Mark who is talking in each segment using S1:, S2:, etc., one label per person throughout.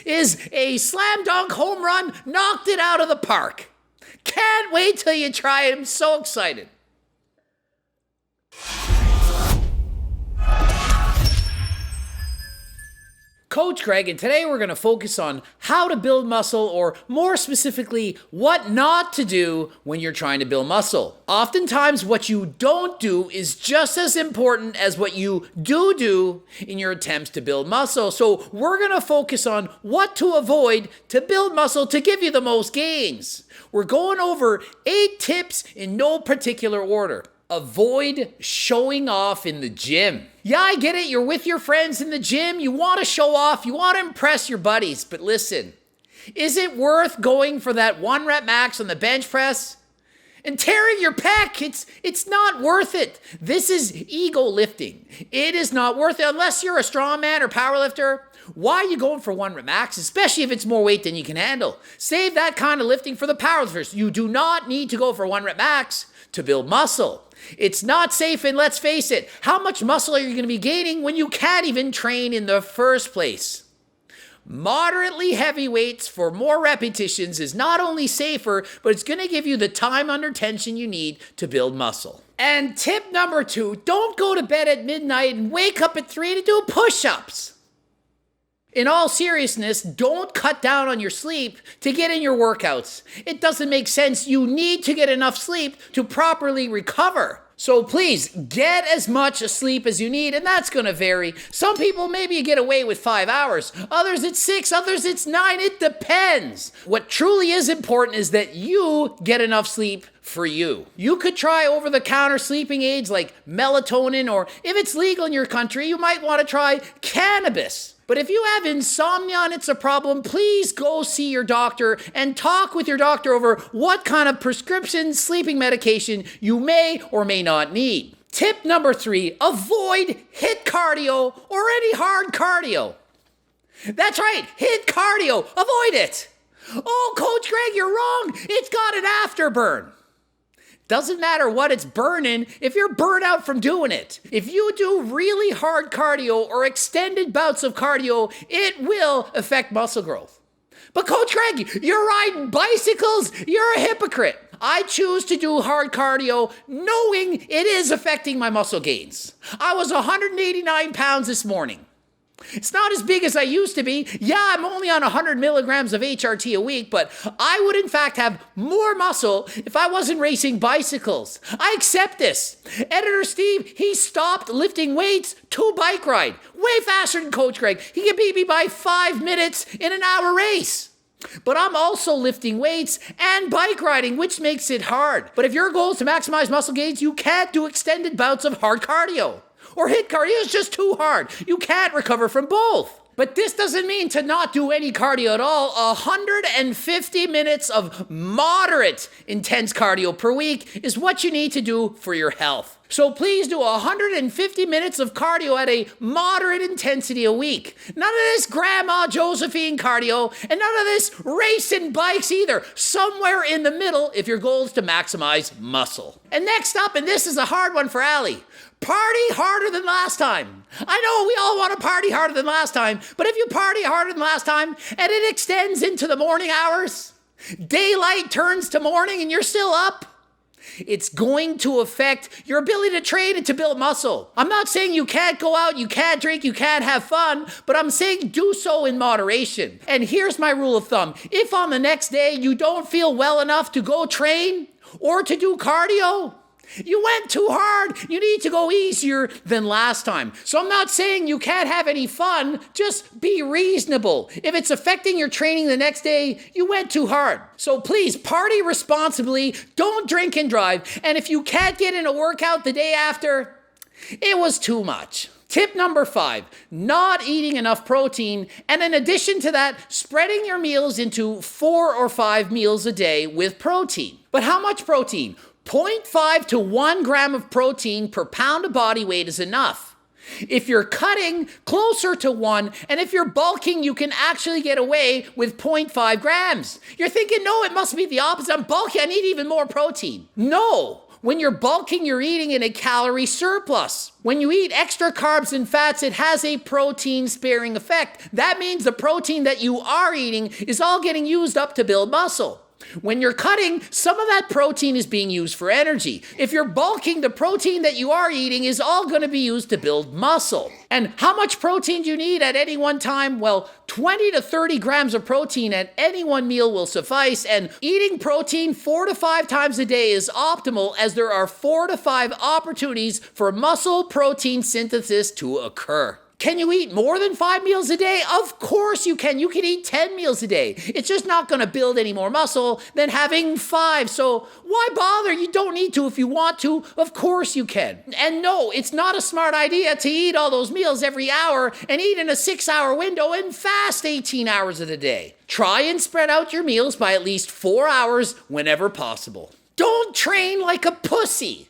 S1: is a slam dunk home run, knocked it out of the park. Can't wait till you try it. I'm so excited. Coach Greg, and today we're going to focus on how to build muscle, or more specifically, what not to do when you're trying to build muscle. Oftentimes, what you don't do is just as important as what you do in your attempts to build muscle. So we're going to focus on what to avoid to build muscle to give you the most gains. We're going over 8 tips in no particular order. Avoid showing off in the gym. Yeah, I get it. You're with your friends in the gym. You want to show off. You want to impress your buddies. But listen, is it worth going for that 1 rep max on the bench press and tearing your pec? It's not worth it. This is ego lifting. It is not worth it unless you're a strongman or powerlifter. Why are you going for 1 rep max, especially if it's more weight than you can handle? Save that kind of lifting for the powerlifters. You do not need to go for 1 rep max to build muscle. It's not safe, and let's face it, how much muscle are you going to be gaining when you can't even train in the first place? Moderately heavy weights for more repetitions is not only safer, but it's going to give you the time under tension you need to build muscle. And tip number 2, don't go to bed at midnight and wake up at 3 to do push-ups. In all seriousness, don't cut down on your sleep to get in your workouts. It doesn't make sense. You need to get enough sleep to properly recover. So please, get as much sleep as you need, and that's going to vary. Some people, maybe you get away with 5 hours. Others, it's 6. Others, it's 9. It depends. What truly is important is that you get enough sleep for you. You could try over-the-counter sleeping aids like melatonin, or if it's legal in your country, you might want to try cannabis. But if you have insomnia and it's a problem, please go see your doctor and talk with your doctor over what kind of prescription sleeping medication you may or may not need. Tip number 3, avoid HIIT cardio or any hard cardio. That's right, HIIT cardio, avoid it. Oh, Coach Greg, you're wrong. It's got an afterburn. Doesn't matter what it's burning if you're burnt out from doing it. If you do really hard cardio or extended bouts of cardio, it will affect muscle growth. But Coach Greg, you're riding bicycles. You're a hypocrite. I choose to do hard cardio knowing it is affecting my muscle gains. I was 189 pounds this morning. It's not as big as I used to be. Yeah, I'm only on 100 milligrams of HRT a week, but I would in fact have more muscle if I wasn't racing bicycles. I accept this. Editor Steve, he stopped lifting weights to bike ride. Way faster than Coach Greg. He can beat me by 5 minutes in an hour race. But I'm also lifting weights and bike riding, which makes it hard. But if your goal is to maximize muscle gains, you can't do extended bouts of hard cardio. Or HIIT cardio is just too hard. You can't recover from both. But this doesn't mean to not do any cardio at all. 150 minutes of moderate intense cardio per week is what you need to do for your health. So please do 150 minutes of cardio at a moderate intensity a week. None of this Grandma Josephine cardio, and none of this racing bikes either. Somewhere in the middle if your goal is to maximize muscle. And next up, and this is a hard one for Allie, party harder than last time. I know we all want to party harder than last time, but if you party harder than last time and it extends into the morning hours, daylight turns to morning and you're still up, it's going to affect your ability to train and to build muscle. I'm not saying you can't go out, you can't drink, you can't have fun, but I'm saying do so in moderation. And here's my rule of thumb. If on the next day you don't feel well enough to go train or to do cardio, you went too hard. You need to go easier than last time. So I'm not saying you can't have any fun. Just be reasonable. If it's affecting your training the next day, you went too hard. So please party responsibly. Don't drink and drive. And if you can't get in a workout the day after, it was too much. Tip number 5, not eating enough protein. And in addition to that, spreading your meals into 4 or 5 meals a day with protein. But how much protein? 0.5 to 1 gram of protein per pound of body weight is enough. If you're cutting, closer to 1, and if you're bulking, you can actually get away with 0.5 grams. You're thinking, no, it must be the opposite. I'm bulky, I need even more protein. No, When you're bulking, you're eating in a calorie surplus. When you eat extra carbs and fats, it has a protein sparing effect. That means the protein that you are eating is all getting used up to build muscle. When you're cutting, some of that protein is being used for energy. If you're bulking, the protein that you are eating is all going to be used to build muscle. And how much protein do you need at any one time? Well, 20 to 30 grams of protein at any one meal will suffice, and eating protein 4 to 5 times a day is optimal, as there are 4 to 5 opportunities for muscle protein synthesis to occur. Can you eat more than 5 meals a day? Of course you can. You can eat 10 meals a day. It's just not going to build any more muscle than having 5. So why bother? You don't need to if you want to. Of course you can. And no, it's not a smart idea to eat all those meals every hour and eat in a 6-hour window and fast 18 hours of the day. Try and spread out your meals by at least 4 hours whenever possible. Don't train like a pussy.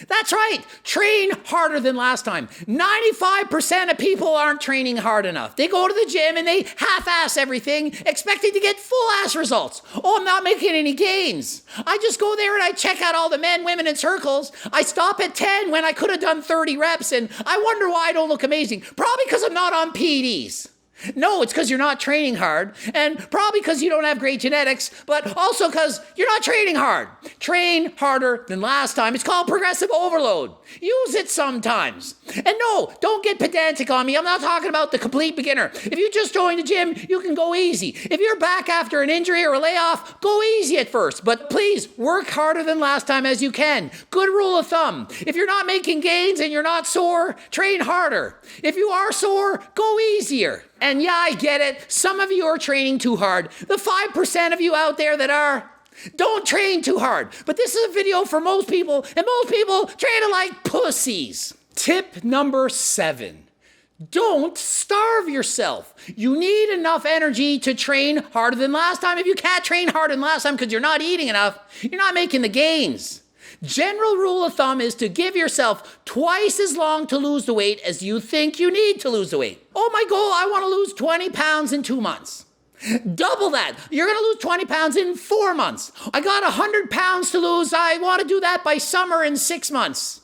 S1: That's right, train harder than last time. 95% of people aren't training hard enough. They go to the gym and they half-ass everything, expecting to get full-ass results. Oh, I'm not making any gains. I just go there and I check out all the men, women, and circles. I stop at 10 when I could have done 30 reps, and I wonder why I don't look amazing. Probably because I'm not on PEDs. No, it's because you're not training hard, and probably because you don't have great genetics, but also because you're not training hard. Train harder than last time. It's called progressive overload. Use it sometimes. And no, don't get pedantic on me. I'm not talking about the complete beginner. If you just joined the gym, you can go easy. If you're back after an injury or a layoff, go easy at first. But please, work harder than last time as you can. Good rule of thumb. If you're not making gains and you're not sore, train harder. If you are sore, go easier. And yeah, I get it. Some of you are training too hard. The 5% of you out there that are, don't train too hard. But this is a video for most people, and most people train like pussies. Tip number 7. Don't starve yourself. You need enough energy to train harder than last time. If you can't train harder than last time because you're not eating enough, you're not making the gains. General rule of thumb is to give yourself twice as long to lose the weight as you think you need to lose the weight. Oh, my goal, I want to lose 20 pounds in 2 months. Double that. You're going to lose 20 pounds in 4 months. I got 100 pounds to lose. I want to do that by summer in 6 months.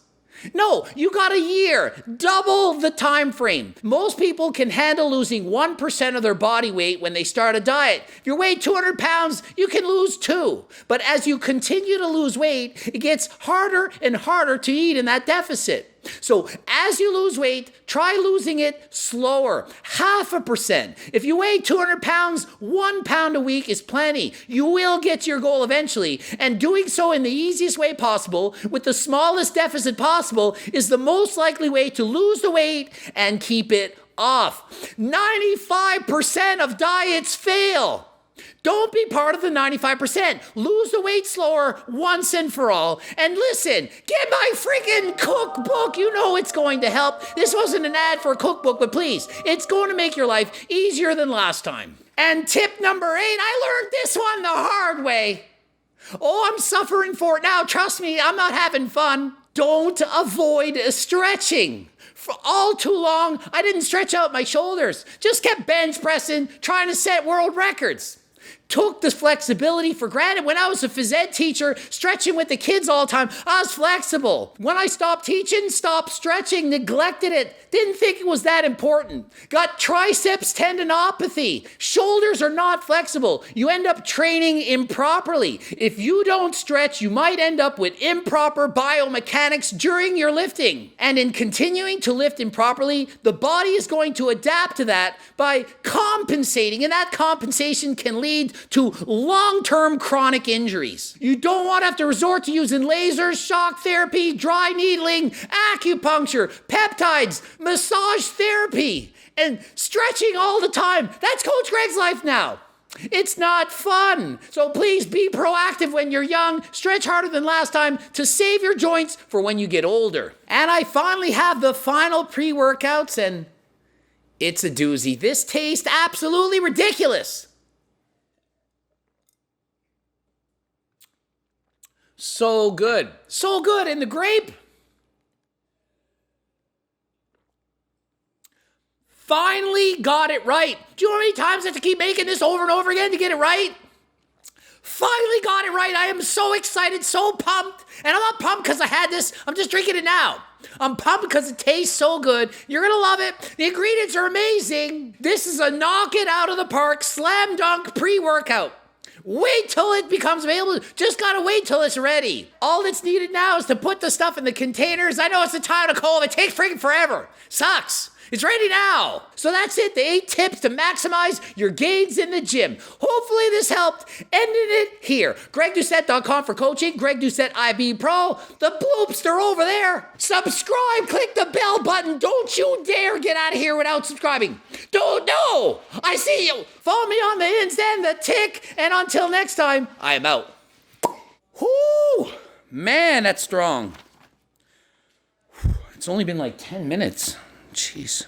S1: No, you got a year. Double the time frame. Most people can handle losing 1% of their body weight when they start a diet. If you weigh 200 pounds, you can lose 2. But as you continue to lose weight, it gets harder and harder to eat in that deficit. So as you lose weight, try losing it slower, 0.5%. If you weigh 200 pounds, 1 pound a week is plenty. You will get to your goal eventually. And doing so in the easiest way possible, with the smallest deficit possible, is the most likely way to lose the weight and keep it off. 95% of diets fail. Don't be part of the 95%. Lose the weight slower once and for all. And listen, get my freaking cookbook. You know it's going to help. This wasn't an ad for a cookbook, but please, it's going to make your life easier than last time. And tip number 8, I learned this one the hard way. Oh, I'm suffering for it now. Trust me, I'm not having fun. Don't avoid stretching. For all too long, I didn't stretch out my shoulders. Just kept bench pressing, trying to set world records. Took this flexibility for granted. When I was a phys ed teacher, stretching with the kids all the time, I was flexible. When I stopped teaching, stopped stretching, neglected it, didn't think it was that important. Got triceps tendinopathy. Shoulders are not flexible. You end up training improperly. If you don't stretch, you might end up with improper biomechanics during your lifting. And in continuing to lift improperly, the body is going to adapt to that by compensating, and that compensation can lead to long-term chronic injuries. You don't want to have to resort to using lasers, shock therapy, dry needling, acupuncture, peptides, massage therapy, and stretching all the time. That's Coach Greg's life now. It's not fun. So please be proactive when you're young. Stretch harder than last time to save your joints for when you get older. And I finally have the final pre-workouts, and it's a doozy. This tastes absolutely ridiculous. So good. So good. And the grape? Finally got it right. Do you know how many times I have to keep making this over and over again to get it right? Finally got it right. I am so excited, so pumped. And I'm not pumped because I had this. I'm just drinking it now. I'm pumped because it tastes so good. You're going to love it. The ingredients are amazing. This is a knock it out of the park, slam dunk pre-workout. Wait till it becomes available. Just gotta wait till it's ready. All that's needed now is to put the stuff in the containers. I know it's the time to call. It takes freaking forever. Sucks. It's ready now. So that's it. The 8 tips to maximize your gains in the gym. Hopefully this helped. Ending it here. GregDoucette.com for coaching. Greg Doucette IB Pro. The bloops are over there. Subscribe. Click the bell button. Don't you dare get out of here without subscribing. Don't know. I see you. Follow me on the ins and the tick. And until next time, I am out. Whoo! Man, that's strong. It's only been like 10 minutes. Jeez.